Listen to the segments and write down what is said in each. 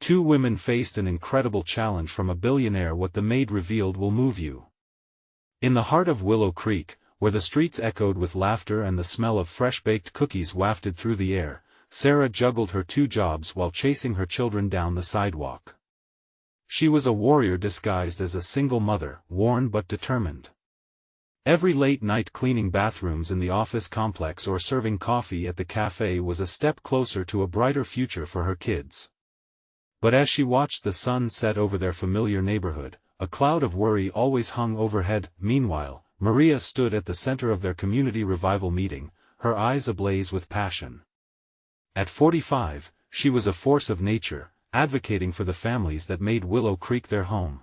two women faced an incredible challenge from a billionaire. What the MAID revealed will move you. In the heart of Willow Creek, where the streets echoed with laughter and the smell of fresh-baked cookies wafted through the air, Sarah juggled her two jobs while chasing her children down the sidewalk. She was a warrior disguised as a single mother, worn but determined. Every late night cleaning bathrooms in the office complex or serving coffee at the cafe was a step closer to a brighter future for her kids. But as she watched the sun set over their familiar neighborhood, a cloud of worry always hung overhead. Meanwhile, Maria stood at the center of their community revival meeting, her eyes ablaze with passion. At 45, she was a force of nature, advocating for the families that made Willow Creek their home.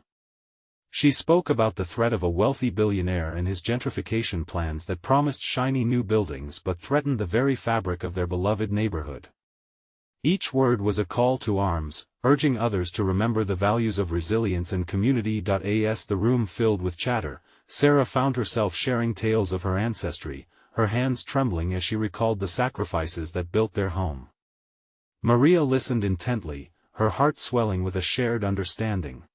She spoke about the threat of a wealthy billionaire and his gentrification plans that promised shiny new buildings but threatened the very fabric of their beloved neighborhood. Each word was a call to arms, urging others to remember the values of resilience and community. As the room filled with chatter, Sarah found herself sharing tales of her ancestry, her hands trembling as she recalled the sacrifices that built their home. Maria listened intently, her heart swelling with a shared understanding.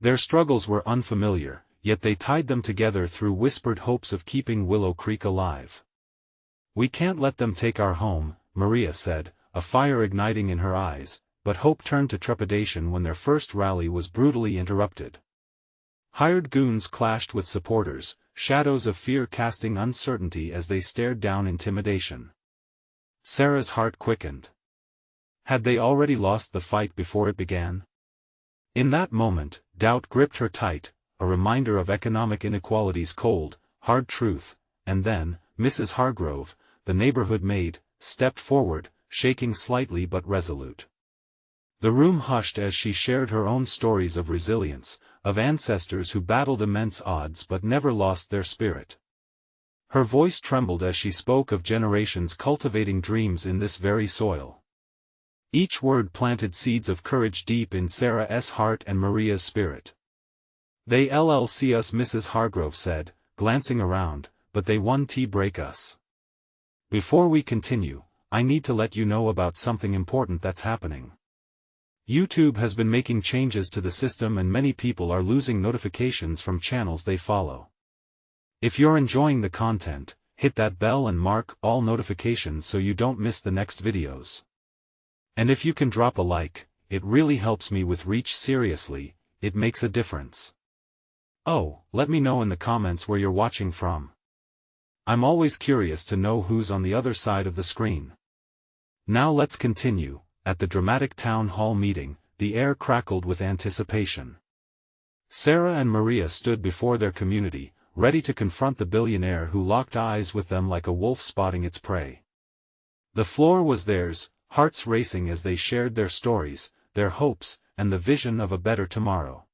Their struggles were unfamiliar, yet they tied them together through whispered hopes of keeping Willow Creek alive. "We can't let them take our home," Maria said, a fire igniting in her eyes, but hope turned to trepidation when their first rally was brutally interrupted. Hired goons clashed with supporters, shadows of fear casting uncertainty as they stared down intimidation. Sarah's heart quickened. Had they already lost the fight before it began? In that moment, doubt gripped her tight, a reminder of economic inequality's cold, hard truth, and then, Mrs. Hargrove, the neighborhood maid, stepped forward, shaking slightly but resolute. The room hushed as she shared her own stories of resilience, of ancestors who battled immense odds but never lost their spirit. Her voice trembled as she spoke of generations cultivating dreams in this very soil. Each word planted seeds of courage deep in Sarah's heart and Maria's spirit. "They LLC us," Mrs. Hargrove said, glancing around, "but they won't break us. Before we continue, I need to let you know about something important that's happening. YouTube has been making changes to the system and many people are losing notifications from channels they follow. If you're enjoying the content, hit that bell and mark all notifications so you don't miss the next videos. And if you can drop a like, it really helps me with reach. Seriously, it makes a difference. Oh, let me know in the comments where you're watching from. I'm always curious to know who's on the other side of the screen. Now let's continue. At the dramatic town hall meeting, the air crackled with anticipation. Sarah and Maria stood before their community, ready to confront the billionaire who locked eyes with them like a wolf spotting its prey. The floor was theirs, hearts racing as they shared their stories, their hopes, and the vision of a better tomorrow.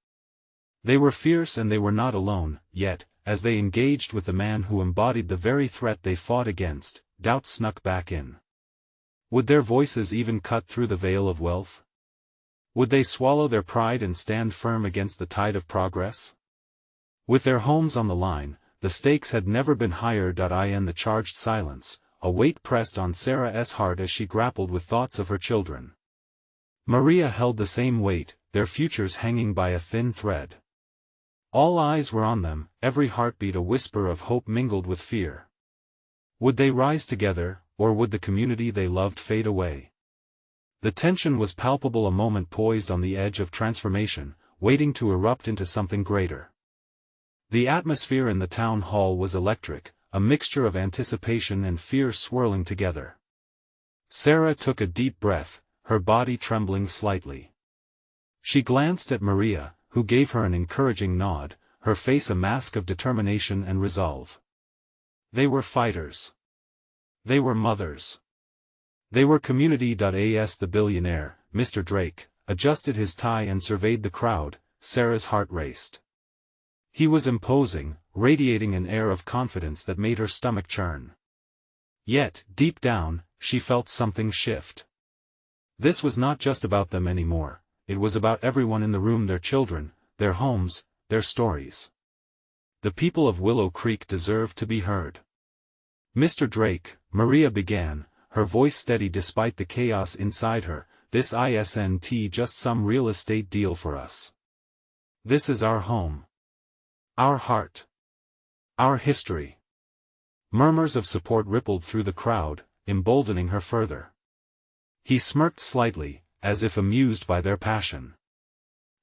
They were fierce and they were not alone, yet, as they engaged with the man who embodied the very threat they fought against, doubt snuck back in. Would their voices even cut through the veil of wealth? Would they swallow their pride and stand firm against the tide of progress? With their homes on the line, the stakes had never been higher. In the charged silence, a weight pressed on Sarah's heart as she grappled with thoughts of her children. Maria held the same weight, their futures hanging by a thin thread. All eyes were on them, every heartbeat a whisper of hope mingled with fear. Would they rise together, or would the community they loved fade away? The tension was palpable, a moment poised on the edge of transformation, waiting to erupt into something greater. The atmosphere in the town hall was electric, a mixture of anticipation and fear swirling together. Sarah took a deep breath, her body trembling slightly. She glanced at Maria, who gave her an encouraging nod, her face a mask of determination and resolve. They were fighters. They were mothers. They were community. As the billionaire, Mr. Drake, adjusted his tie and surveyed the crowd, Sarah's heart raced. He was imposing, radiating an air of confidence that made her stomach churn. Yet, deep down, she felt something shift. This was not just about them anymore, it was about everyone in the room, their children, their homes, their stories. The people of Willow Creek deserved to be heard. "Mr. Drake," Maria began, her voice steady despite the chaos inside her, this isn't just some real estate deal for us. This is our home. Our heart. Our history. Murmurs of support rippled through the crowd, emboldening her further. He smirked slightly, as if amused by their passion.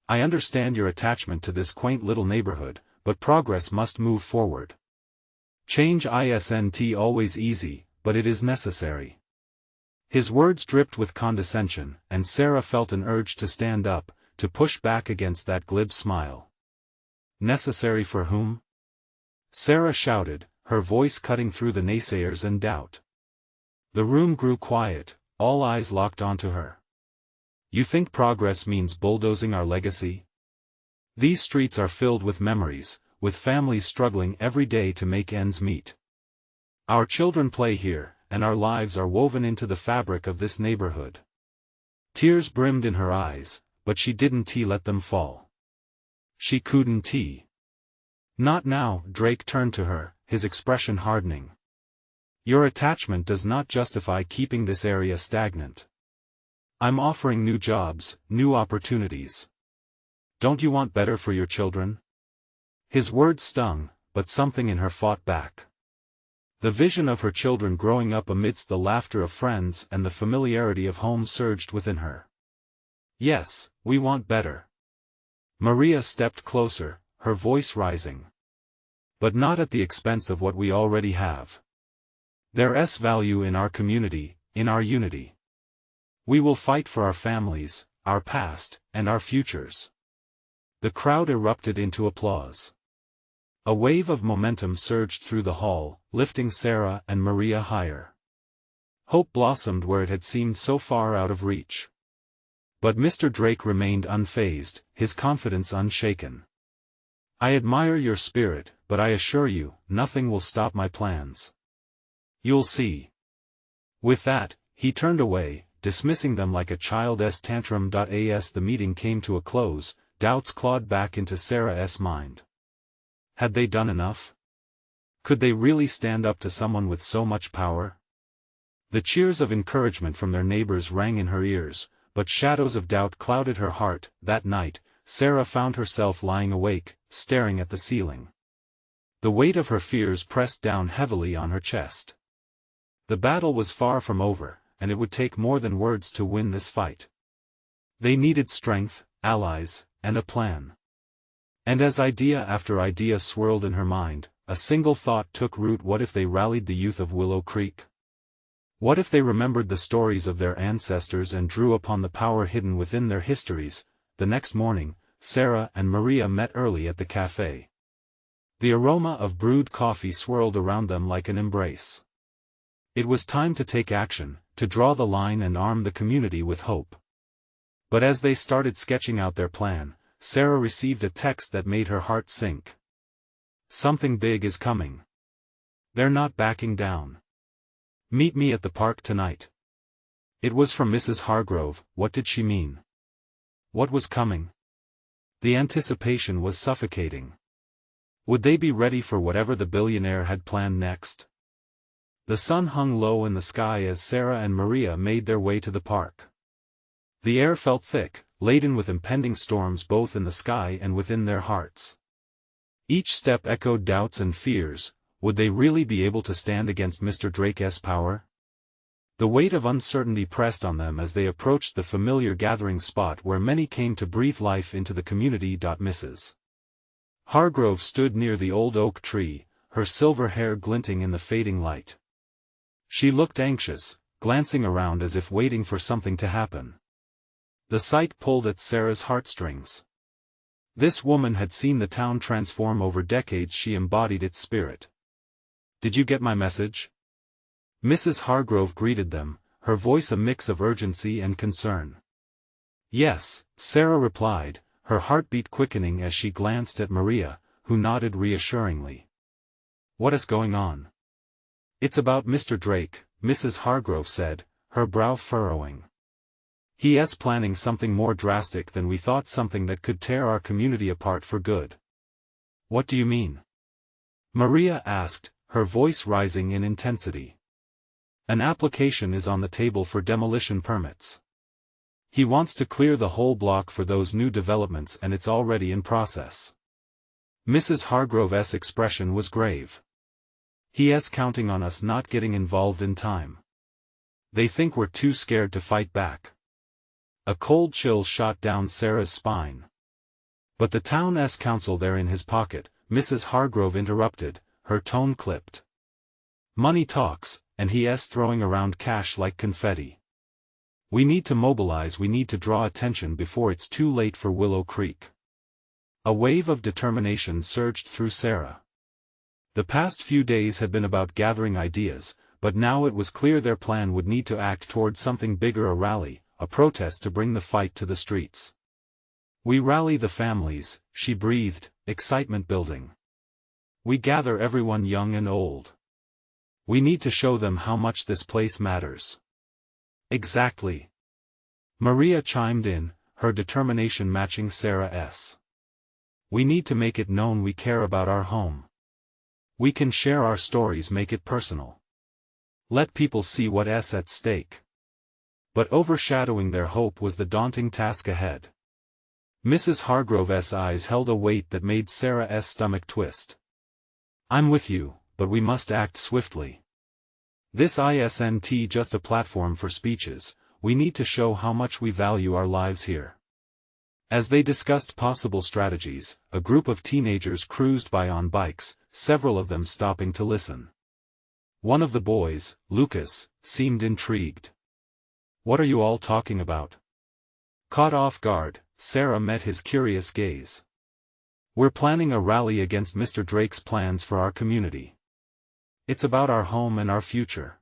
I understand your attachment to this quaint little neighborhood, but progress must move forward. Change isn't always easy, but it is necessary. His words dripped with condescension, and Sarah felt an urge to stand up, to push back against that glib smile. Necessary for whom? Sarah shouted, her voice cutting through the naysayers and doubt. The room grew quiet, all eyes locked onto her. You think progress means bulldozing our legacy? These streets are filled with memories, with families struggling every day to make ends meet. Our children play here, and our lives are woven into the fabric of this neighborhood. Tears brimmed in her eyes, but she didn't let them fall. She couldn't. Not now. Drake turned to her, his expression hardening. Your attachment does not justify keeping this area stagnant. I'm offering new jobs, new opportunities. Don't you want better for your children? His words stung, but something in her fought back. The vision of her children growing up amidst the laughter of friends and the familiarity of home surged within her. Yes, we want better. Maria stepped closer, her voice rising. But not at the expense of what we already have. There's value in our community, in our unity. We will fight for our families, our past, and our futures. The crowd erupted into applause. A wave of momentum surged through the hall, lifting Sarah and Maria higher. Hope blossomed where it had seemed so far out of reach. But Mr. Drake remained unfazed, his confidence unshaken. I admire your spirit, but I assure you, nothing will stop my plans. You'll see. With that, he turned away, dismissing them like a child's tantrum. As the meeting came to a close, doubts clawed back into Sarah's mind. Had they done enough? Could they really stand up to someone with so much power? The cheers of encouragement from their neighbors rang in her ears, but shadows of doubt clouded her heart. That night, Sarah found herself lying awake, staring at the ceiling. The weight of her fears pressed down heavily on her chest. The battle was far from over, and it would take more than words to win this fight. They needed strength, allies, and a plan. And as idea after idea swirled in her mind, a single thought took root: what if they rallied the youth of Willow Creek? What if they remembered the stories of their ancestors and drew upon the power hidden within their histories? The next morning, Sarah and Maria met early at the cafe. The aroma of brewed coffee swirled around them like an embrace. It was time to take action, to draw the line and arm the community with hope. But as they started sketching out their plan, Sarah received a text that made her heart sink. Something big is coming. They're not backing down. Meet me at the park tonight. It was from Mrs. Hargrove. What did she mean? What was coming? The anticipation was suffocating. Would they be ready for whatever the billionaire had planned next? The sun hung low in the sky as Sarah and Maria made their way to the park. The air felt thick, laden with impending storms both in the sky and within their hearts. Each step echoed doubts and fears. Would they really be able to stand against Mr. Drake's power? The weight of uncertainty pressed on them as they approached the familiar gathering spot where many came to breathe life into the community. Mrs. Hargrove stood near the old oak tree, her silver hair glinting in the fading light. She looked anxious, glancing around as if waiting for something to happen. The sight pulled at Sarah's heartstrings. This woman had seen the town transform over decades. She embodied its spirit. Did you get my message? Mrs. Hargrove greeted them, her voice a mix of urgency and concern. Yes, Sarah replied, her heartbeat quickening as she glanced at Maria, who nodded reassuringly. What is going on? It's about Mr. Drake, Mrs. Hargrove said, her brow furrowing. He's planning something more drastic than we thought, something that could tear our community apart for good. What do you mean? Maria asked, her voice rising in intensity. An application is on the table for demolition permits. He wants to clear the whole block for those new developments and it's already in process. Mrs. Hargrove's expression was grave. He's counting on us not getting involved in time. They think we're too scared to fight back. A cold chill shot down Sarah's spine. But the town's council there in his pocket, Mrs. Hargrove interrupted, her tone clipped. Money talks, and he's throwing around cash like confetti. We need to mobilize, we need to draw attention before it's too late for Willow Creek. A wave of determination surged through Sarah. The past few days had been about gathering ideas, but now it was clear their plan would need to act toward something bigger, a rally, a protest to bring the fight to the streets. We rally the families, she breathed, excitement building. We gather everyone young and old. We need to show them how much this place matters. Exactly. Maria chimed in, her determination matching Sarah's. We need to make it known we care about our home. We can share our stories, make it personal. Let people see what's at stake. But overshadowing their hope was the daunting task ahead. Mrs. Hargrove's eyes held a weight that made Sarah's stomach twist. I'm with you, but we must act swiftly. This isn't just a platform for speeches, we need to show how much we value our lives here. As they discussed possible strategies, a group of teenagers cruised by on bikes, several of them stopping to listen. One of the boys, Lucas, seemed intrigued. What are you all talking about? Caught off guard, Sarah met his curious gaze. We're planning a rally against Mr. Drake's plans for our community. It's about our home and our future.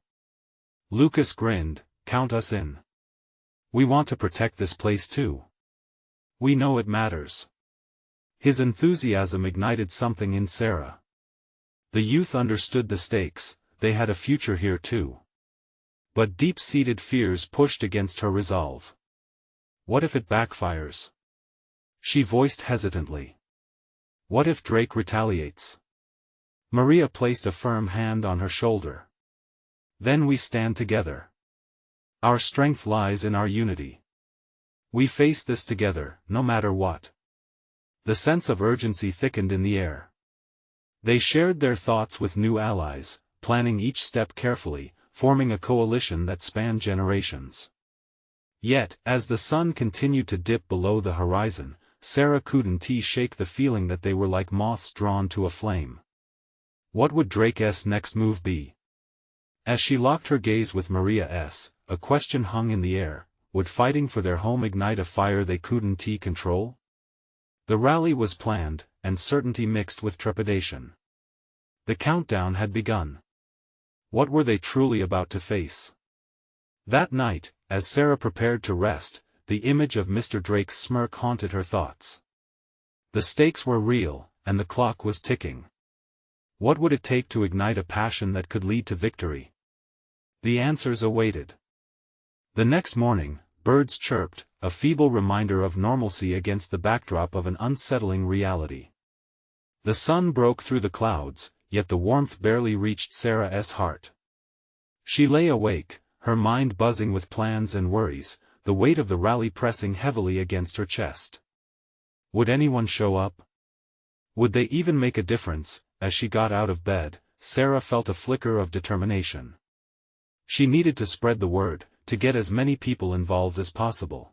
Lucas grinned, count us in. We want to protect this place too. We know it matters. His enthusiasm ignited something in Sarah. The youth understood the stakes, they had a future here too. But deep-seated fears pushed against her resolve. What if it backfires? She voiced hesitantly. What if Drake retaliates? Maria placed a firm hand on her shoulder. Then we stand together. Our strength lies in our unity. We face this together, no matter what. The sense of urgency thickened in the air. They shared their thoughts with new allies, planning each step carefully, forming a coalition that spanned generations. Yet, as the sun continued to dip below the horizon, Sarah couldn't shake the feeling that they were like moths drawn to a flame. What would Drake's next move be? As she locked her gaze with Maria's, a question hung in the air, would fighting for their home ignite a fire they couldn't control? The rally was planned, and certainty mixed with trepidation. The countdown had begun. What were they truly about to face? That night, as Sarah prepared to rest, the image of Mr. Drake's smirk haunted her thoughts. The stakes were real, and the clock was ticking. What would it take to ignite a passion that could lead to victory? The answers awaited. The next morning, birds chirped, a feeble reminder of normalcy against the backdrop of an unsettling reality. The sun broke through the clouds, yet the warmth barely reached Sarah's heart. She lay awake, her mind buzzing with plans and worries, the weight of the rally pressing heavily against her chest. Would anyone show up? Would they even make a difference? As she got out of bed, Sarah felt a flicker of determination. She needed to spread the word, to get as many people involved as possible.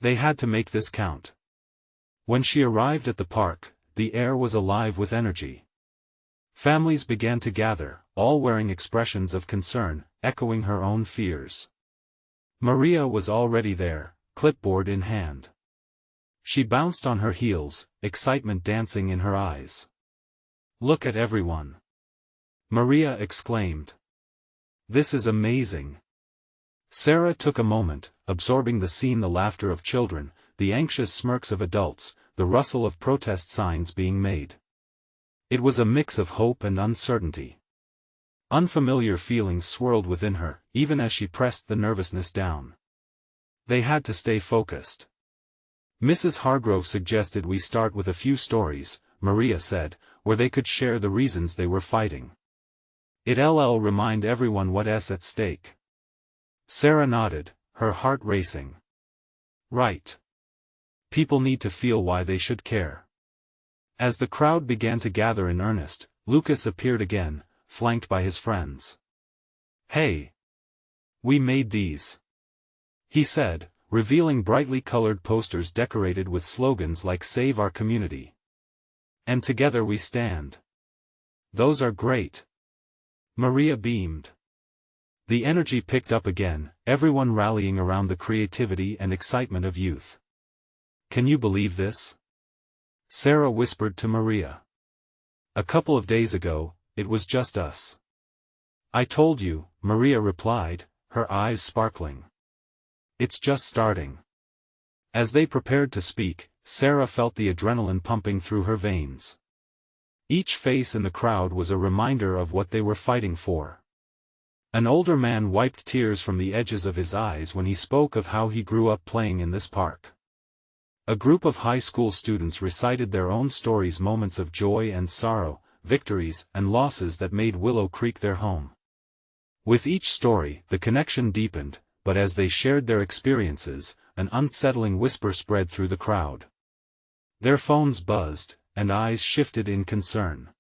They had to make this count. When she arrived at the park, the air was alive with energy. Families began to gather, all wearing expressions of concern, echoing her own fears. Maria was already there, clipboard in hand. She bounced on her heels, excitement dancing in her eyes. Look at everyone! Maria exclaimed. This is amazing! Sarah took a moment, absorbing the scene, the laughter of children, the anxious smirks of adults, the rustle of protest signs being made. It was a mix of hope and uncertainty. Unfamiliar feelings swirled within her, even as she pressed the nervousness down. They had to stay focused. Mrs. Hargrove suggested we start with a few stories, Maria said, where they could share the reasons they were fighting. It'll remind everyone what's at stake. Sarah nodded, her heart racing. Right. People need to feel why they should care. As the crowd began to gather in earnest, Lucas appeared again, flanked by his friends. "Hey! We made these," he said, revealing brightly colored posters decorated with slogans like "Save Our Community" and "Together We Stand." "Those are great." Maria beamed. The energy picked up again, everyone rallying around the creativity and excitement of youth. "Can you believe this?" Sarah whispered to Maria. "A couple of days ago, it was just us." "I told you," Maria replied, her eyes sparkling. "It's just starting." As they prepared to speak, Sarah felt the adrenaline pumping through her veins. Each face in the crowd was a reminder of what they were fighting for. An older man wiped tears from the edges of his eyes when he spoke of how he grew up playing in this park. A group of high school students recited their own stories, moments of joy and sorrow, victories and losses that made Willow Creek their home. With each story, the connection deepened, but as they shared their experiences, an unsettling whisper spread through the crowd. Their phones buzzed, and eyes shifted in concern.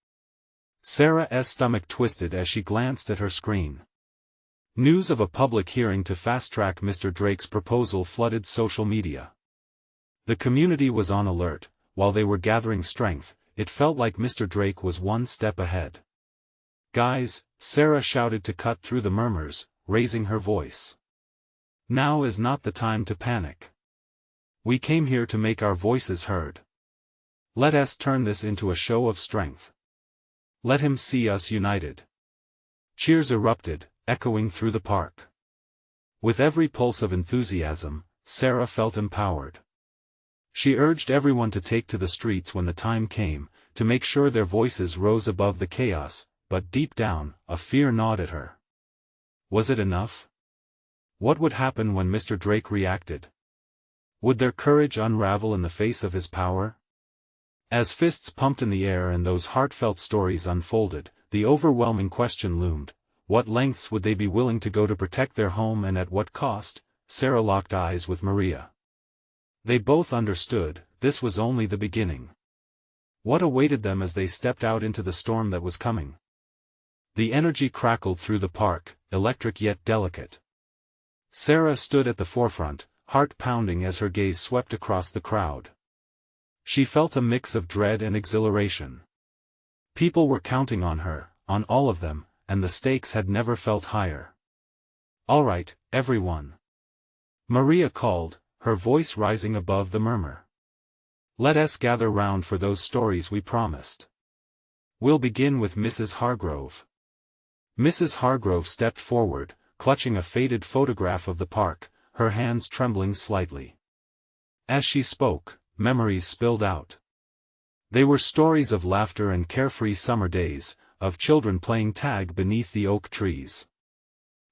Sarah's stomach twisted as she glanced at her screen. News of a public hearing to fast-track Mr. Drake's proposal flooded social media. The community was on alert. While they were gathering strength, it felt like Mr. Drake was one step ahead. "Guys," Sarah shouted to cut through the murmurs, raising her voice. "Now is not the time to panic. We came here to make our voices heard. Let us turn this into a show of strength. Let him see us united." Cheers erupted, echoing through the park. With every pulse of enthusiasm, Sarah felt empowered. She urged everyone to take to the streets when the time came, to make sure their voices rose above the chaos, but deep down, a fear gnawed at her. Was it enough? What would happen when Mr. Drake reacted? Would their courage unravel in the face of his power? As fists pumped in the air and those heartfelt stories unfolded, the overwhelming question loomed: what lengths would they be willing to go to protect their home, and at what cost? Sarah locked eyes with Maria. They both understood, this was only the beginning. What awaited them as they stepped out into the storm that was coming? The energy crackled through the park, electric yet delicate. Sarah stood at the forefront, heart pounding as her gaze swept across the crowd. She felt a mix of dread and exhilaration. People were counting on her, on all of them, and the stakes had never felt higher. "All right, everyone," Maria called, her voice rising above the murmur. "Let us gather round for those stories we promised. We'll begin with Mrs. Hargrove." Mrs. Hargrove stepped forward, clutching a faded photograph of the park, her hands trembling slightly. As she spoke, memories spilled out. They were stories of laughter and carefree summer days, of children playing tag beneath the oak trees.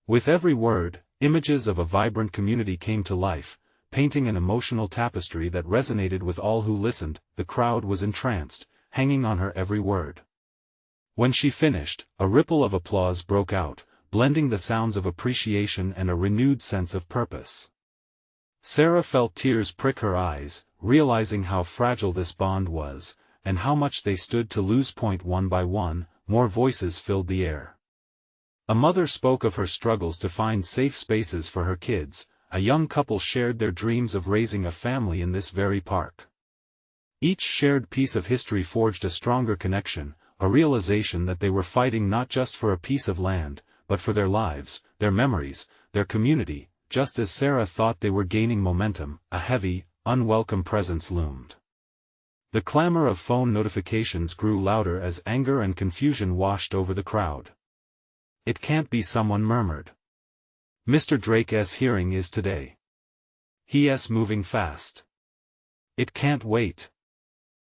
With every word, images of a vibrant community came to life, painting an emotional tapestry that resonated with all who listened. The crowd was entranced, hanging on her every word. When she finished, a ripple of applause broke out, blending the sounds of appreciation and a renewed sense of purpose. Sarah felt tears prick her eyes, realizing how fragile this bond was, and how much they stood to lose. One by one, more voices filled the air. A mother spoke of her struggles to find safe spaces for her kids. A young couple shared their dreams of raising a family in this very park. Each shared piece of history forged a stronger connection, a realization that they were fighting not just for a piece of land, but for their lives, their memories, their community. Just as Sarah thought they were gaining momentum, a heavy, unwelcome presence loomed. The clamor of phone notifications grew louder as anger and confusion washed over the crowd. "It can't be," someone murmured. "Mr. Drake's hearing is today. He's moving fast. It can't wait."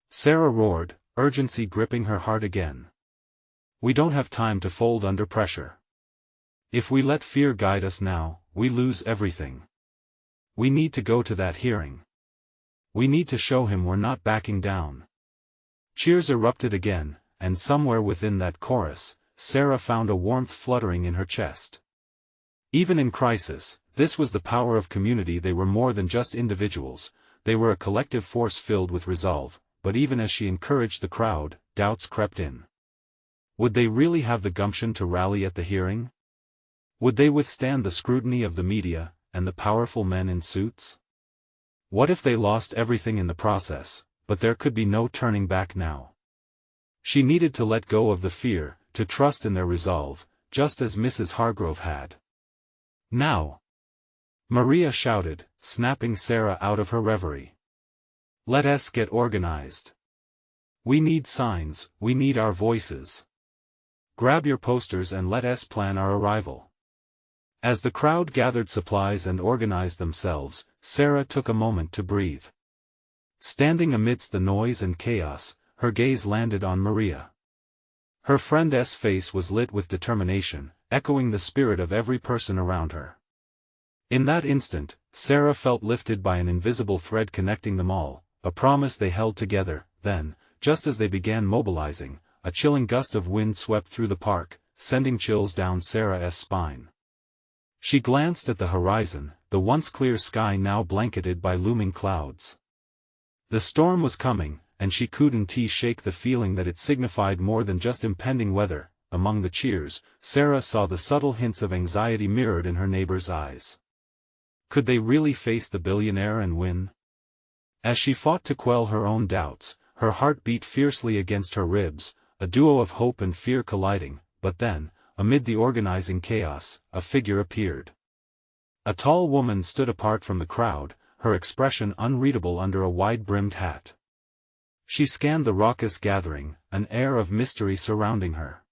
Sarah roared, urgency gripping her heart again. "We don't have time to fold under pressure. If we let fear guide us now, we lose everything. We need to go to that hearing. We need to show him we're not backing down." Cheers erupted again, and somewhere within that chorus, Sarah found a warmth fluttering in her chest. Even in crisis, this was the power of community. They were more than just individuals, they were a collective force filled with resolve, but even as she encouraged the crowd, doubts crept in. Would they really have the gumption to rally at the hearing? Would they withstand the scrutiny of the media, and the powerful men in suits? What if they lost everything in the process? But there could be no turning back now. She needed to let go of the fear, to trust in their resolve, just as Mrs. Hargrove had. Now! Maria shouted, snapping Sarah out of her reverie. Let us get organized. We need signs, we need our voices. Grab your posters and let us plan our arrival. As the crowd gathered supplies and organized themselves, Sarah took a moment to breathe. Standing amidst the noise and chaos, her gaze landed on Maria. Her friend's face was lit with determination, echoing the spirit of every person around her. In that instant, Sarah felt lifted by an invisible thread connecting them all, a promise they held together. Then, just as they began mobilizing, a chilling gust of wind swept through the park, sending chills down Sarah's spine. She glanced at the horizon, the once clear sky now blanketed by looming clouds. The storm was coming, and she couldn't shake the feeling that it signified more than just impending weather. Among the cheers, Sarah saw the subtle hints of anxiety mirrored in her neighbors' eyes. Could they really face the billionaire and win? As she fought to quell her own doubts, her heart beat fiercely against her ribs, a duo of hope and fear colliding. But then, amid the organizing chaos, a figure appeared. A tall woman stood apart from the crowd, her expression unreadable under a wide-brimmed hat. She scanned the raucous gathering, an air of mystery surrounding her.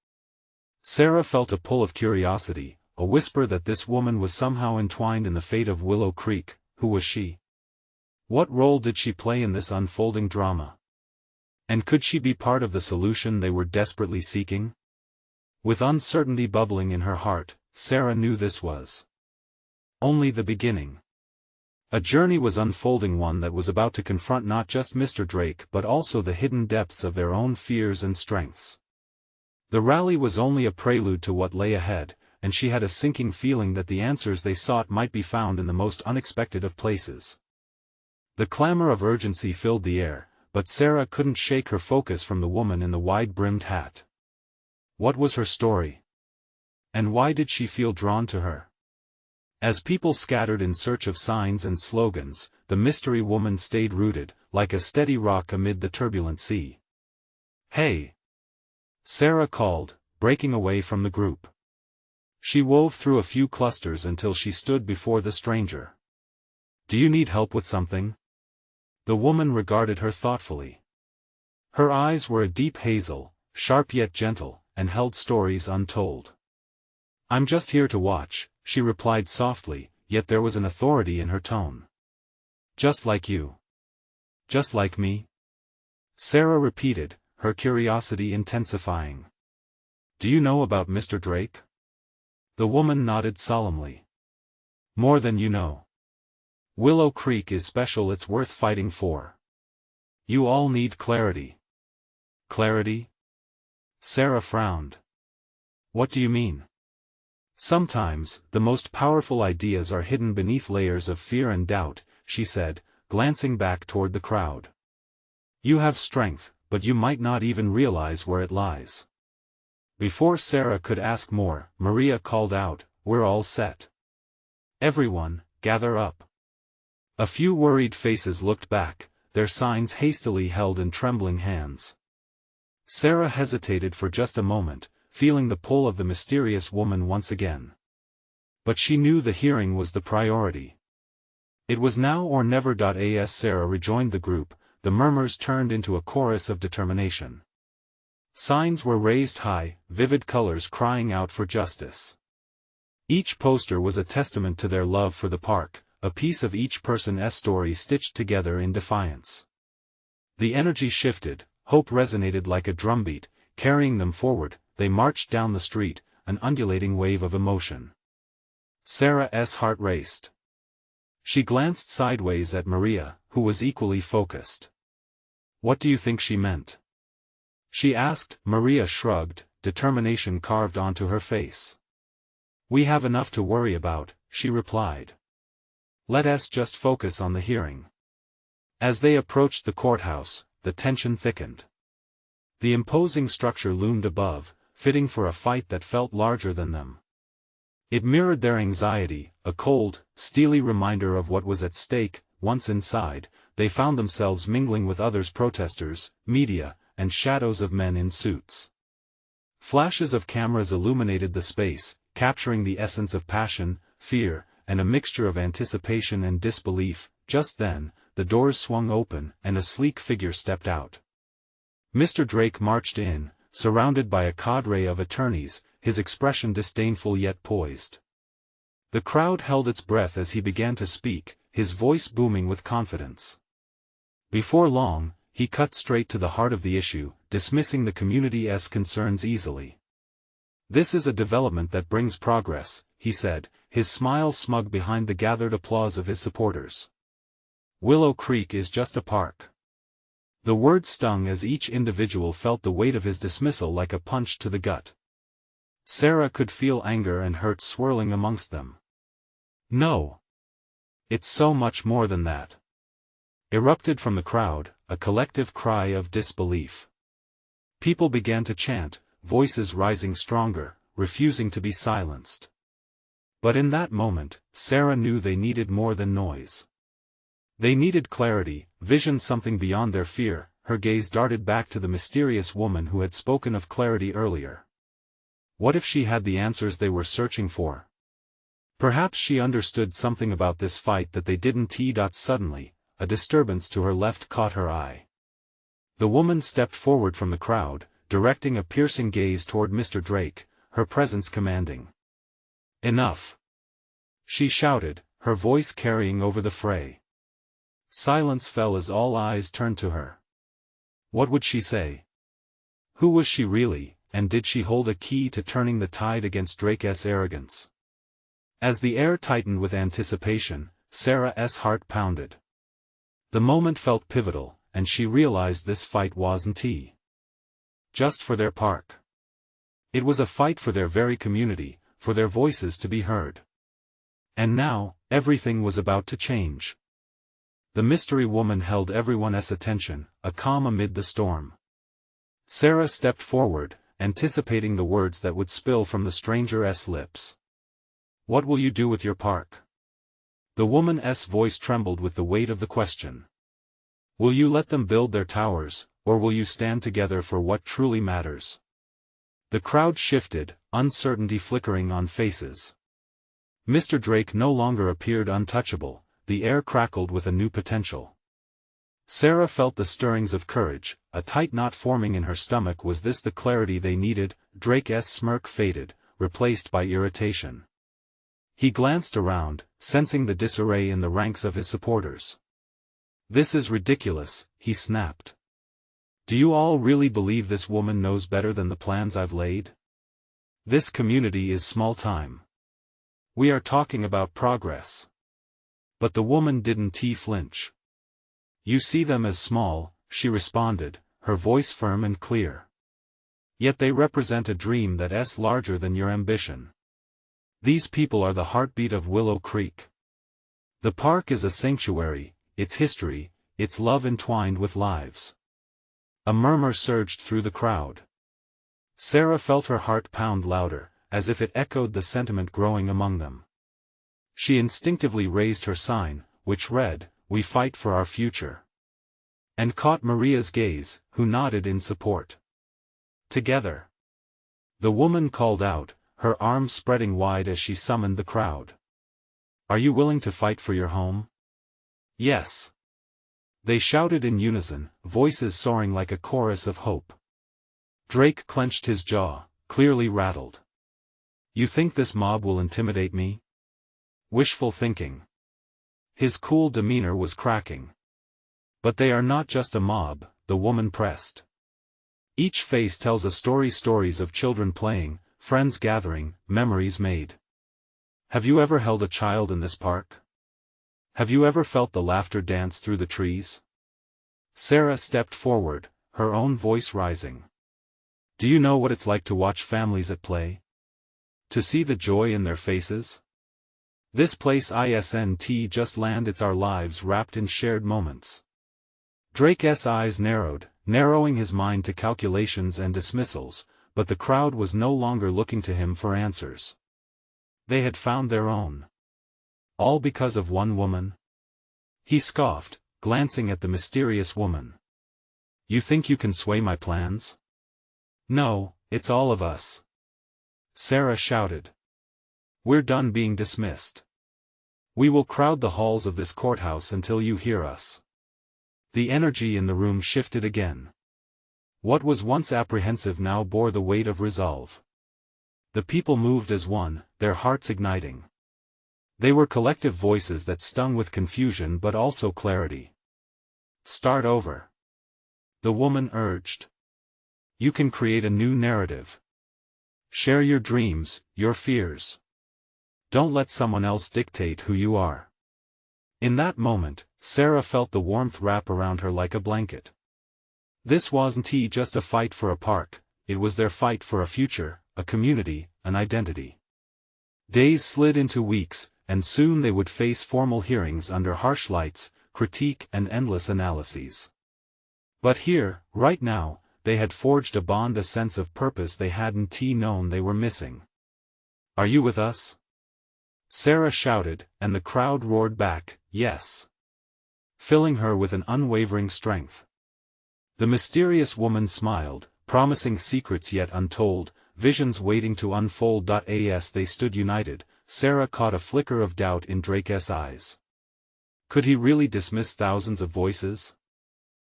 Sarah felt a pull of curiosity, a whisper that this woman was somehow entwined in the fate of Willow Creek. Who was she? What role did she play in this unfolding drama? And could she be part of the solution they were desperately seeking? With uncertainty bubbling in her heart, Sarah knew this was only the beginning. A journey was unfolding, one that was about to confront not just Mr. Drake but also the hidden depths of their own fears and strengths. The rally was only a prelude to what lay ahead, and she had a sinking feeling that the answers they sought might be found in the most unexpected of places. The clamor of urgency filled the air, but Sarah couldn't shake her focus from the woman in the wide-brimmed hat. What was her story? And why did she feel drawn to her? As people scattered in search of signs and slogans, the mystery woman stayed rooted, like a steady rock amid the turbulent sea. "Hey!" Sarah called, breaking away from the group. She wove through a few clusters until she stood before the stranger. "Do you need help with something?" The woman regarded her thoughtfully. Her eyes were a deep hazel, sharp yet gentle, and held stories untold. "I'm just here to watch," she replied softly, yet there was an authority in her tone. "Just like you. Just like me?" Sarah repeated, her curiosity intensifying. "Do you know about Mr. Drake?" The woman nodded solemnly. "More than you know. Willow Creek is special, it's worth fighting for. You all need clarity." "Clarity?" Sarah frowned. "What do you mean?" "Sometimes, the most powerful ideas are hidden beneath layers of fear and doubt," she said, glancing back toward the crowd. "You have strength, but you might not even realize where it lies." Before Sarah could ask more, Maria called out, "We're all set. Everyone, gather up." A few worried faces looked back, their signs hastily held in trembling hands. Sarah hesitated for just a moment, feeling the pull of the mysterious woman once again. But she knew the hearing was the priority. It was now or never. As Sarah rejoined the group, the murmurs turned into a chorus of determination. Signs were raised high, vivid colors crying out for justice. Each poster was a testament to their love for the park, a piece of each person's story stitched together in defiance. The energy shifted, hope resonated like a drumbeat, carrying them forward. They marched down the street, an undulating wave of emotion. Sarah's heart raced. She glanced sideways at Maria, who was equally focused. "What do you think she meant?" she asked. Maria shrugged, determination carved onto her face. We have enough to worry about, she replied. Let us just focus on the hearing. As they approached the courthouse, the tension thickened. The imposing structure loomed above, fitting for a fight that felt larger than them. It mirrored their anxiety, a cold, steely reminder of what was at stake. Once inside, they found themselves mingling with others, protesters, media, and shadows of men in suits. Flashes of cameras illuminated the space, capturing the essence of passion, fear, and a mixture of anticipation and disbelief. Just then, the doors swung open and a sleek figure stepped out. Mr. Drake marched in, surrounded by a cadre of attorneys, his expression disdainful yet poised. The crowd held its breath as he began to speak, his voice booming with confidence. Before long, he cut straight to the heart of the issue, dismissing the community's concerns easily. This is a development that brings progress, he said, his smile smug behind the gathered applause of his supporters. Willow Creek is just a park. The word stung as each individual felt the weight of his dismissal like a punch to the gut. Sarah could feel anger and hurt swirling amongst them. No. It's so much more than that. Erupted from the crowd, a collective cry of disbelief. People began to chant, voices rising stronger, refusing to be silenced. But in that moment, Sarah knew they needed more than noise. They needed clarity, vision, something beyond their fear. Her gaze darted back to the mysterious woman who had spoken of clarity earlier. What if she had the answers they were searching for? Perhaps she understood something about this fight that they didn't. Suddenly, a disturbance to her left caught her eye. The woman stepped forward from the crowd, directing a piercing gaze toward Mr. Drake, her presence commanding. Enough! She shouted, her voice carrying over the fray. Silence fell as all eyes turned to her. What would she say? Who was she really, and did she hold a key to turning the tide against Drake's arrogance? As the air tightened with anticipation, Sarah's heart pounded. The moment felt pivotal, and she realized this fight wasn't just for their park. It was a fight for their very community, for their voices to be heard. And now, everything was about to change. The mystery woman held everyone's attention, a calm amid the storm. Sarah stepped forward, anticipating the words that would spill from the stranger's lips. What will you do with your park? The woman's voice trembled with the weight of the question. Will you let them build their towers, or will you stand together for what truly matters? The crowd shifted, uncertainty flickering on faces. Mr. Drake no longer appeared untouchable, the air crackled with a new potential. Sarah felt the stirrings of courage, a tight knot forming in her stomach. Was this the clarity they needed? Drake's smirk faded, replaced by irritation. He glanced around, sensing the disarray in the ranks of his supporters. This is ridiculous, he snapped. Do you all really believe this woman knows better than the plans I've laid? This community is small time. We are talking about progress. But the woman didn't flinch. You see them as small, she responded, her voice firm and clear. Yet they represent a dream that's larger than your ambition. These people are the heartbeat of Willow Creek. The park is a sanctuary, its history, its love entwined with lives. A murmur surged through the crowd. Sarah felt her heart pound louder, as if it echoed the sentiment growing among them. She instinctively raised her sign, which read, "We fight for our future," and caught Maria's gaze, who nodded in support. Together. The woman called out, her arms spreading wide as she summoned the crowd. Are you willing to fight for your home? Yes. They shouted in unison, voices soaring like a chorus of hope. Drake clenched his jaw, clearly rattled. You think this mob will intimidate me? Wishful thinking. His cool demeanor was cracking. But they are not just a mob, the woman pressed. Each face tells a story, stories of children playing, friends gathering, memories made. Have you ever held a child in this park? Have you ever felt the laughter dance through the trees? Sarah stepped forward, her own voice rising. Do you know what it's like to watch families at play? To see the joy in their faces? This place isn't just land, it's our lives wrapped in shared moments. Drake's eyes narrowed, narrowing his mind to calculations and dismissals, but the crowd was no longer looking to him for answers. They had found their own. All because of one woman? He scoffed, glancing at the mysterious woman. You think you can sway my plans? No, it's all of us. Sarah shouted. We're done being dismissed. We will crowd the halls of this courthouse until you hear us. The energy in the room shifted again. What was once apprehensive now bore the weight of resolve. The people moved as one, their hearts igniting. They were collective voices that stung with confusion but also clarity. Start over. The woman urged. You can create a new narrative. Share your dreams, your fears. Don't let someone else dictate who you are. In that moment, Sarah felt the warmth wrap around her like a blanket. This wasn't just a fight for a park, it was their fight for a future, a community, an identity. Days slid into weeks, and soon they would face formal hearings under harsh lights, critique and endless analyses. But here, right now, they had forged a bond, a sense of purpose they hadn't known they were missing. Are you with us? Sarah shouted, and the crowd roared back, yes. Filling her with an unwavering strength. The mysterious woman smiled, promising secrets yet untold, visions waiting to unfold. As they stood united, Sarah caught a flicker of doubt in Drake's eyes. Could he really dismiss thousands of voices?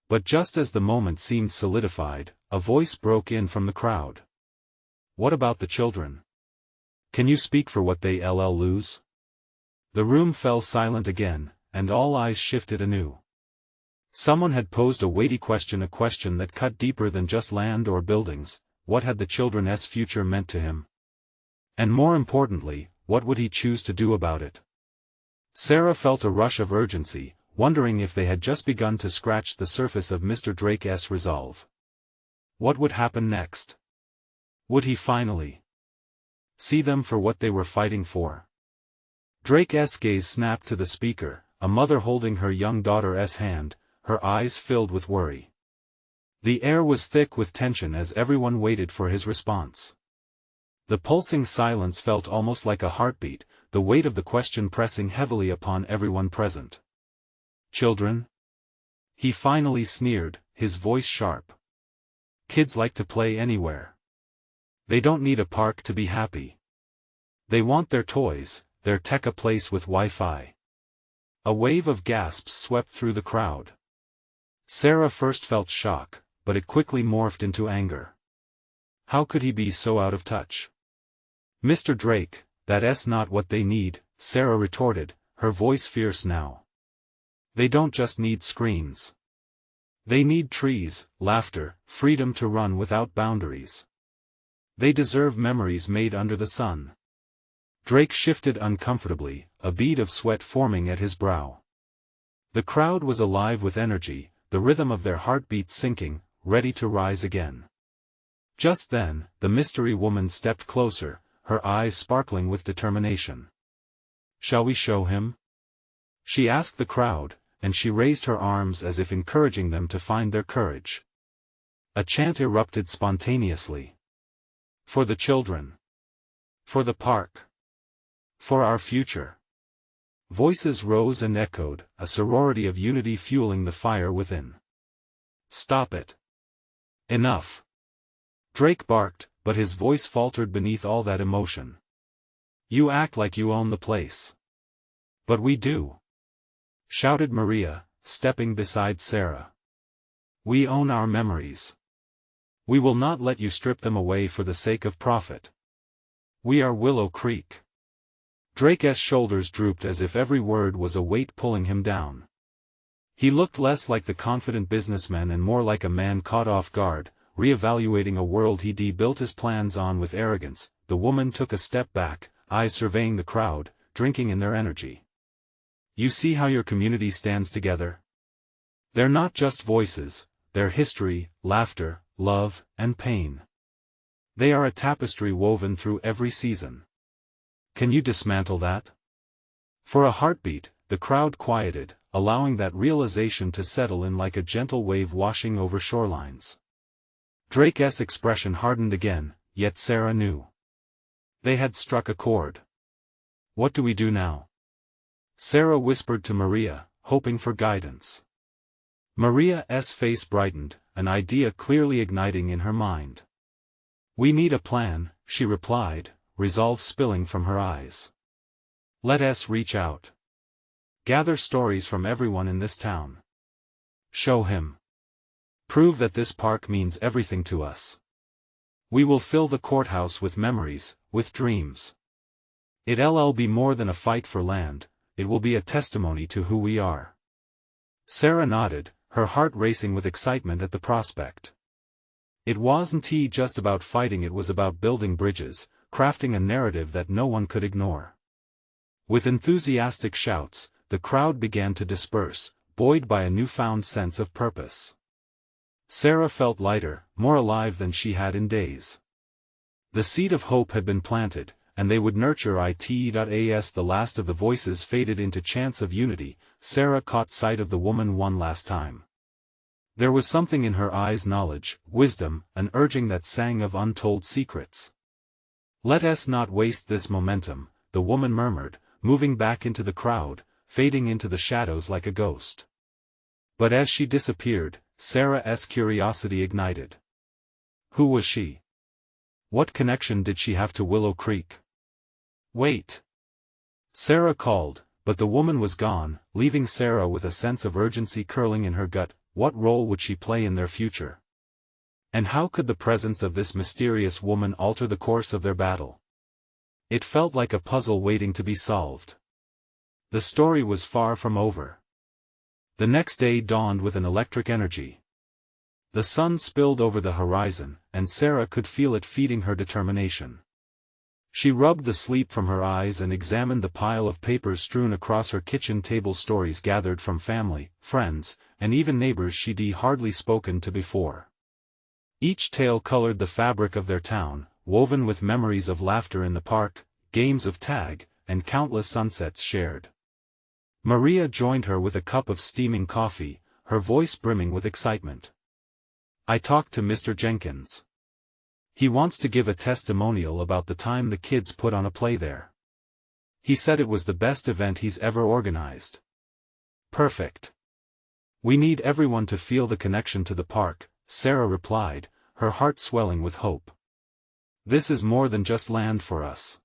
But just as the moment seemed solidified, a voice broke in from the crowd. What about the children? Can you speak for what they'll lose? The room fell silent again, and all eyes shifted anew. Someone had posed a weighty question, a question that cut deeper than just land or buildings. What had the children's future meant to him? And more importantly, what would he choose to do about it? Sarah felt a rush of urgency, wondering if they had just begun to scratch the surface of Mr. Drake's resolve. What would happen next? Would he finally see them for what they were fighting for? Drake's gaze snapped to the speaker, a mother holding her young daughter's hand, her eyes filled with worry. The air was thick with tension as everyone waited for his response. The pulsing silence felt almost like a heartbeat, the weight of the question pressing heavily upon everyone present. Children? He finally sneered, his voice sharp. Kids like to play anywhere. They don't need a park to be happy. They want their toys, their tech, a place with Wi-Fi. A wave of gasps swept through the crowd. Sarah first felt shock, but it quickly morphed into anger. How could he be so out of touch? Mr. Drake, that's not what they need, Sarah retorted, her voice fierce now. They don't just need screens. They need trees, laughter, freedom to run without boundaries. They deserve memories made under the sun. Drake shifted uncomfortably, a bead of sweat forming at his brow. The crowd was alive with energy, the rhythm of their heartbeats sinking, ready to rise again. Just then, the mystery woman stepped closer, her eyes sparkling with determination. Shall we show him? She asked the crowd, and she raised her arms as if encouraging them to find their courage. A chant erupted spontaneously. For the children. For the park. For our future. Voices rose and echoed, a sorority of unity fueling the fire within. Stop it. Enough. Drake barked, but his voice faltered beneath all that emotion. You act like you own the place. But we do. Shouted Maria, stepping beside Sarah. We own our memories. We will not let you strip them away for the sake of profit. We are Willow Creek. Drake's shoulders drooped as if every word was a weight pulling him down. He looked less like the confident businessman and more like a man caught off guard, re-evaluating a world he'd built his plans on with arrogance. The woman took a step back, eyes surveying the crowd, drinking in their energy. You see how your community stands together? They're not just voices, they're history, laughter, love, and pain. They are a tapestry woven through every season. Can you dismantle that? For a heartbeat, the crowd quieted, allowing that realization to settle in like a gentle wave washing over shorelines. Drake's expression hardened again, yet Sarah knew. They had struck a chord. What do we do now? Sarah whispered to Maria, hoping for guidance. Maria's face brightened, an idea clearly igniting in her mind. We need a plan, she replied, resolve spilling from her eyes. Let us reach out. Gather stories from everyone in this town. Show him. Prove that this park means everything to us. We will fill the courthouse with memories, with dreams. It'll be more than a fight for land, it will be a testimony to who we are. Sarah nodded, her heart racing with excitement at the prospect. It wasn't just about fighting, it was about building bridges, crafting a narrative that no one could ignore. With enthusiastic shouts, the crowd began to disperse, buoyed by a newfound sense of purpose. Sarah felt lighter, more alive than she had in days. The seed of hope had been planted, and they would nurture it. As the last of the voices faded into chants of unity, Sarah caught sight of the woman one last time. There was something in her eyes, knowledge, wisdom, an urging that sang of untold secrets. Let us not waste this momentum, the woman murmured, moving back into the crowd, fading into the shadows like a ghost. But as she disappeared, Sarah's curiosity ignited. Who was she? What connection did she have to Willow Creek? Wait! Sarah called, but the woman was gone, leaving Sarah with a sense of urgency curling in her gut. What role would she play in their future? And how could the presence of this mysterious woman alter the course of their battle? It felt like a puzzle waiting to be solved. The story was far from over. The next day dawned with an electric energy. The sun spilled over the horizon, and Sarah could feel it feeding her determination. She rubbed the sleep from her eyes and examined the pile of papers strewn across her kitchen table, stories gathered from family, friends, and even neighbors she'd hardly spoken to before. Each tale colored the fabric of their town, woven with memories of laughter in the park, games of tag, and countless sunsets shared. Maria joined her with a cup of steaming coffee, her voice brimming with excitement. I talked to Mr. Jenkins. He wants to give a testimonial about the time the kids put on a play there. He said it was the best event he's ever organized. Perfect. We need everyone to feel the connection to the park, Sarah replied, her heart swelling with hope. This is more than just land for us.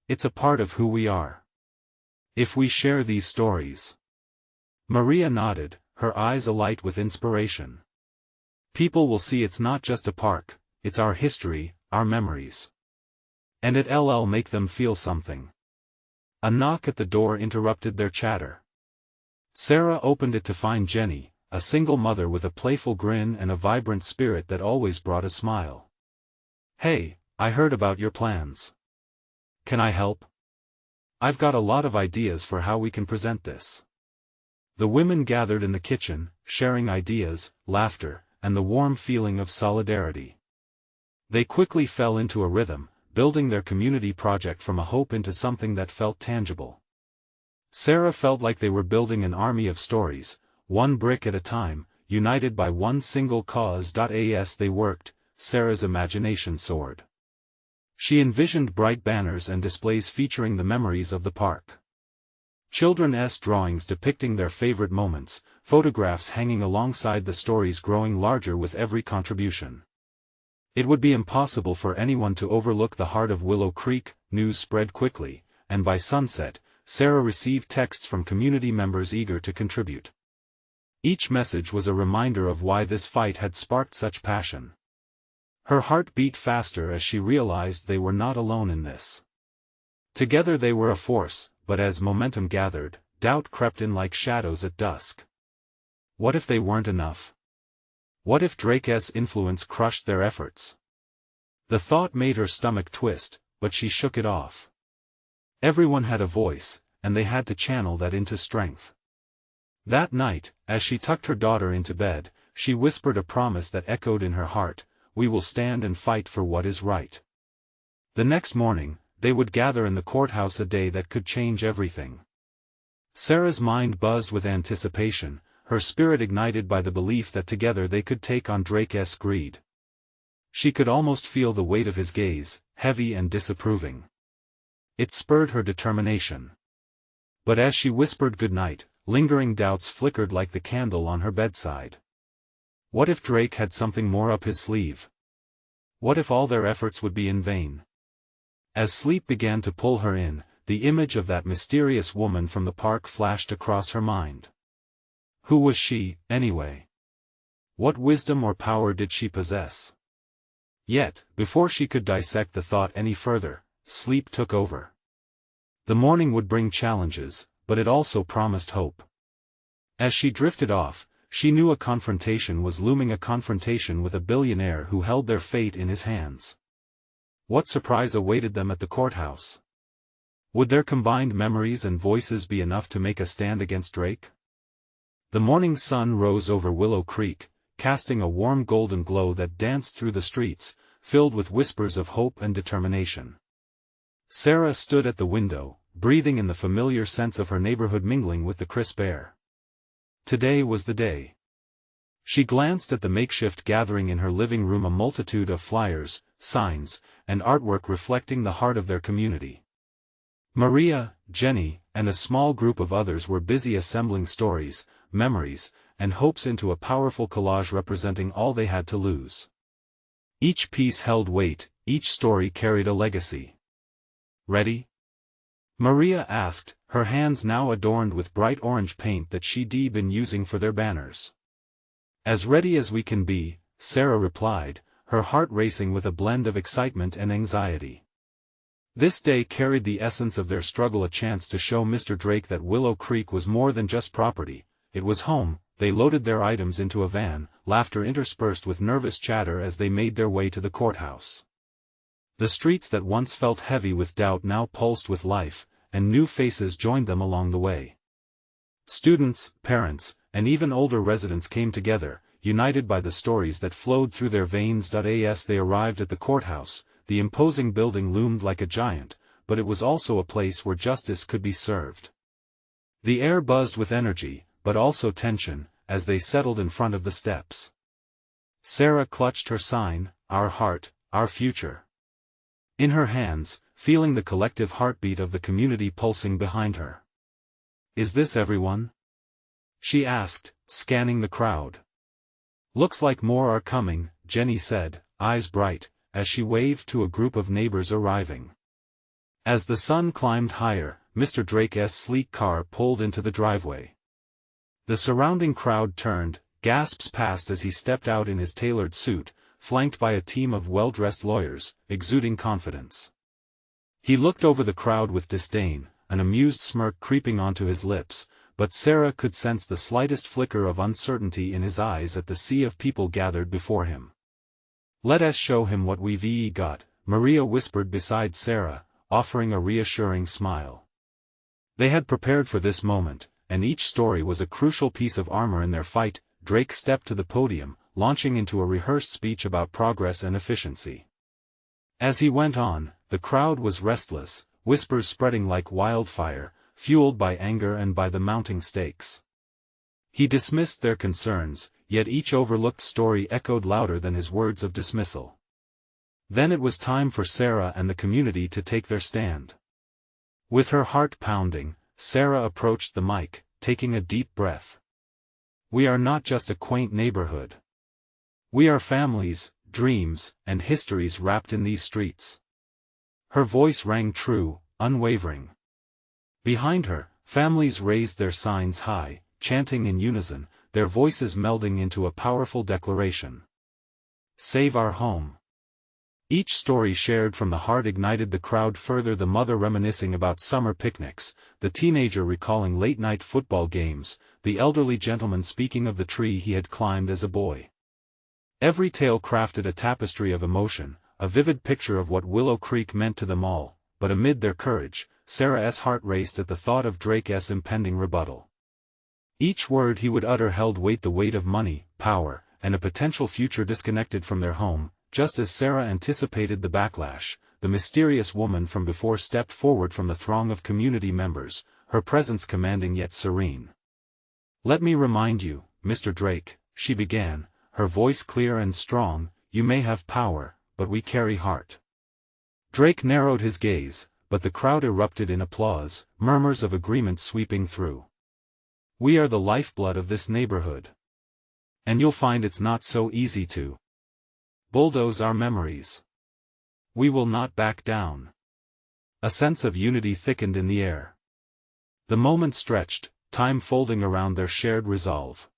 It's a part of who we are. If we share these stories. Maria nodded, her eyes alight with inspiration. People will see it's not just a park, it's our history, our memories. And it'll make them feel something. A knock at the door interrupted their chatter. Sarah opened it to find Jenny, a single mother with a playful grin and a vibrant spirit that always brought a smile. Hey, I heard about your plans. Can I help? I've got a lot of ideas for how we can present this. The women gathered in the kitchen, sharing ideas, laughter, and the warm feeling of solidarity. They quickly fell into a rhythm, building their community project from a hope into something that felt tangible. Sarah felt like they were building an army of stories, one brick at a time, united by one single cause. As they worked, Sarah's imagination soared. She envisioned bright banners and displays featuring the memories of the park. Children's drawings depicting their favorite moments, photographs hanging alongside the stories growing larger with every contribution. It would be impossible for anyone to overlook the heart of Willow Creek. News spread quickly, and by sunset, Sarah received texts from community members eager to contribute. Each message was a reminder of why this fight had sparked such passion. Her heart beat faster as she realized they were not alone in this. Together they were a force, but as momentum gathered, doubt crept in like shadows at dusk. What if they weren't enough? What if Drake's influence crushed their efforts? The thought made her stomach twist, but she shook it off. Everyone had a voice, and they had to channel that into strength. That night, as she tucked her daughter into bed, she whispered a promise that echoed in her heart, we will stand and fight for what is right. The next morning, they would gather in the courthouse, a day that could change everything. Sarah's mind buzzed with anticipation, her spirit ignited by the belief that together they could take on Drake's greed. She could almost feel the weight of his gaze, heavy and disapproving. It spurred her determination. But as she whispered goodnight, lingering doubts flickered like the candle on her bedside. What if Drake had something more up his sleeve? What if all their efforts would be in vain? As sleep began to pull her in, the image of that mysterious woman from the park flashed across her mind. Who was she, anyway? What wisdom or power did she possess? Yet, before she could dissect the thought any further, sleep took over. The morning would bring challenges, but it also promised hope. As she drifted off, she knew a confrontation was looming, a confrontation with a billionaire who held their fate in his hands. What surprise awaited them at the courthouse? Would their combined memories and voices be enough to make a stand against Drake? The morning sun rose over Willow Creek, casting a warm golden glow that danced through the streets, filled with whispers of hope and determination. Sarah stood at the window, breathing in the familiar sense of her neighborhood mingling with the crisp air. Today was the day. She glanced at the makeshift gathering in her living room, a multitude of flyers, signs, and artwork reflecting the heart of their community. Maria, Jenny, and a small group of others were busy assembling stories, memories, and hopes into a powerful collage representing all they had to lose. Each piece held weight, each story carried a legacy. Ready? Maria asked, her hands now adorned with bright orange paint that she'd been using for their banners. As ready as we can be, Sarah replied, her heart racing with a blend of excitement and anxiety. This day carried the essence of their struggle, a chance to show Mr. Drake that Willow Creek was more than just property, it was home. They loaded their items into a van, laughter interspersed with nervous chatter as they made their way to the courthouse. The streets that once felt heavy with doubt now pulsed with life, and new faces joined them along the way. Students, parents, and even older residents came together, united by the stories that flowed through their veins. As they arrived at the courthouse, the imposing building loomed like a giant, but it was also a place where justice could be served. The air buzzed with energy, but also tension, as they settled in front of the steps. Sarah clutched her sign, "Our Heart, Our Future," in her hands, feeling the collective heartbeat of the community pulsing behind her. "Is this everyone?" she asked, scanning the crowd. "Looks like more are coming," Jenny said, eyes bright, as she waved to a group of neighbors arriving. As the sun climbed higher, Mr. Drake's sleek car pulled into the driveway. The surrounding crowd turned, gasps passed as he stepped out in his tailored suit, flanked by a team of well-dressed lawyers, exuding confidence. He looked over the crowd with disdain, an amused smirk creeping onto his lips, but Sarah could sense the slightest flicker of uncertainty in his eyes at the sea of people gathered before him. "Let us show him what we've got," Maria whispered beside Sarah, offering a reassuring smile. They had prepared for this moment, and each story was a crucial piece of armor in their fight. Drake stepped to the podium, launching into a rehearsed speech about progress and efficiency. As he went on, the crowd was restless, whispers spreading like wildfire, fueled by anger and by the mounting stakes. He dismissed their concerns, yet each overlooked story echoed louder than his words of dismissal. Then it was time for Sarah and the community to take their stand. With her heart pounding, Sarah approached the mic, taking a deep breath. "We are not just a quaint neighborhood. We are families, dreams, and histories wrapped in these streets." Her voice rang true, unwavering. Behind her, families raised their signs high, chanting in unison, their voices melding into a powerful declaration. "Save our home." Each story shared from the heart ignited the crowd further, the mother reminiscing about summer picnics, the teenager recalling late-night football games, the elderly gentleman speaking of the tree he had climbed as a boy. Every tale crafted a tapestry of emotion, a vivid picture of what Willow Creek meant to them all, but amid their courage, Sarah's heart raced at the thought of Drake's impending rebuttal. Each word he would utter held weight, the weight of money, power, and a potential future disconnected from their home. just as Sarah anticipated the backlash, the mysterious woman from before stepped forward from the throng of community members, her presence commanding yet serene. "Let me remind you, Mr. Drake," she began, her voice clear and strong, "you may have power, but we carry heart." Drake narrowed his gaze, but the crowd erupted in applause, murmurs of agreement sweeping through. "We are the lifeblood of this neighborhood. And you'll find it's not so easy to bulldoze our memories. We will not back down." A sense of unity thickened in the air. The moment stretched, time folding around their shared resolve.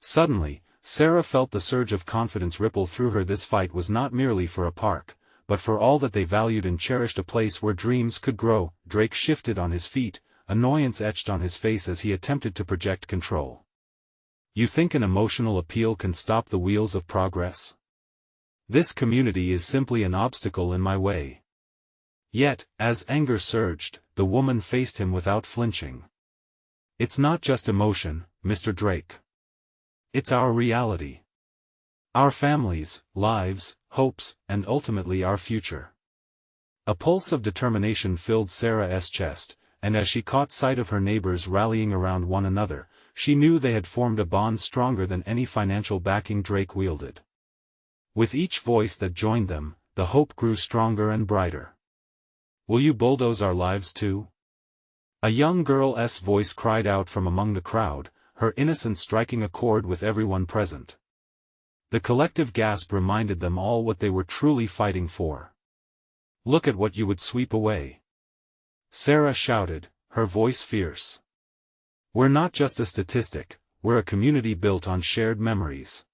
Suddenly, Sarah felt the surge of confidence ripple through her. This fight was not merely for a park, but for all that they valued and cherished, a place where dreams could grow. Drake shifted on his feet, annoyance etched on his face as he attempted to project control. "You think an emotional appeal can stop the wheels of progress? This community is simply an obstacle in my way." Yet, as anger surged, the woman faced him without flinching. "It's not just emotion, Mr. Drake. It's our reality. Our families, lives, hopes, and ultimately our future." A pulse of determination filled Sarah's chest, and as she caught sight of her neighbors rallying around one another, she knew they had formed a bond stronger than any financial backing Drake wielded. With each voice that joined them, the hope grew stronger and brighter. "Will you bulldoze our lives too?" A young girl's voice cried out from among the crowd, her innocence striking a chord with everyone present. The collective gasp reminded them all what they were truly fighting for. "Look at what you would sweep away," Sarah shouted, her voice fierce. "We're not just a statistic, we're a community built on shared memories."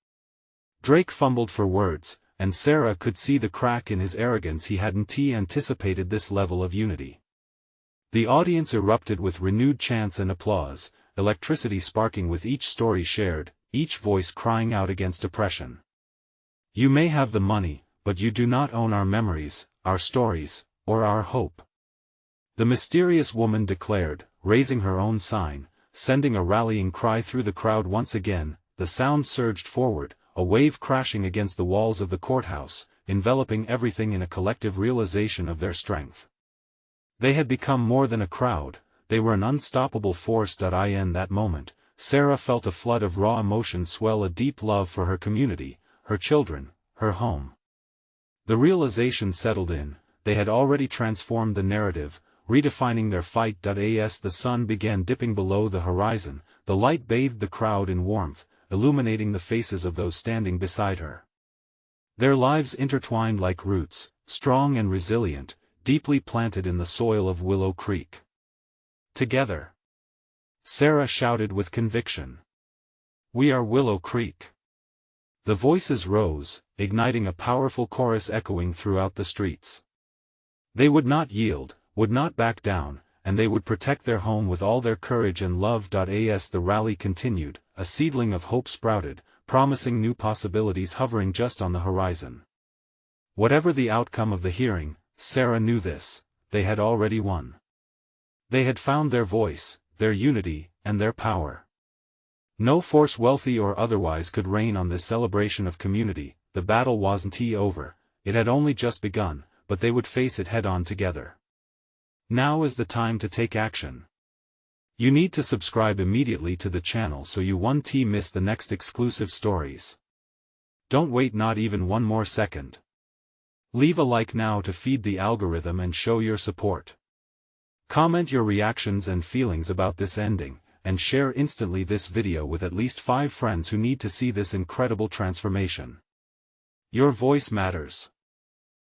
Drake fumbled for words, and Sarah could see the crack in his arrogance. He hadn't anticipated this level of unity. The audience erupted with renewed chants and applause, electricity sparking with each story shared, each voice crying out against oppression. "You may have the money, but you do not own our memories, our stories, or our hope," the mysterious woman declared, raising her own sign, sending a rallying cry through the crowd. Once again, the sound surged forward, a wave crashing against the walls of the courthouse, enveloping everything in a collective realization of their strength. They had become more than a crowd, they were an unstoppable force. In that moment, Sarah felt a flood of raw emotion swell, a deep love for her community, her children, her home. The realization settled in, they had already transformed the narrative, redefining their fight. As the sun began dipping below the horizon, the light bathed the crowd in warmth, illuminating the faces of those standing beside her. Their lives intertwined like roots, strong and resilient, deeply planted in the soil of Willow Creek. Together, Sarah shouted with conviction, "We are Willow Creek." The voices rose, igniting a powerful chorus echoing throughout the streets. They would not yield, would not back down, and they would protect their home with all their courage and love. As the rally continued, a seedling of hope sprouted, promising new possibilities hovering just on the horizon. Whatever the outcome of the hearing, Sarah knew this, they had already won. They had found their voice, their unity, and their power. No force, wealthy or otherwise, could reign on this celebration of community. The battle wasn't over, it had only just begun, but they would face it head-on together. Now is the time to take action. You need to subscribe immediately to the channel so you won't miss the next exclusive stories. Don't wait not even one more second. Leave a like now to feed the algorithm and show your support. Comment your reactions and feelings about this ending, and share instantly this video with at least 5 friends who need to see this incredible transformation. Your voice matters.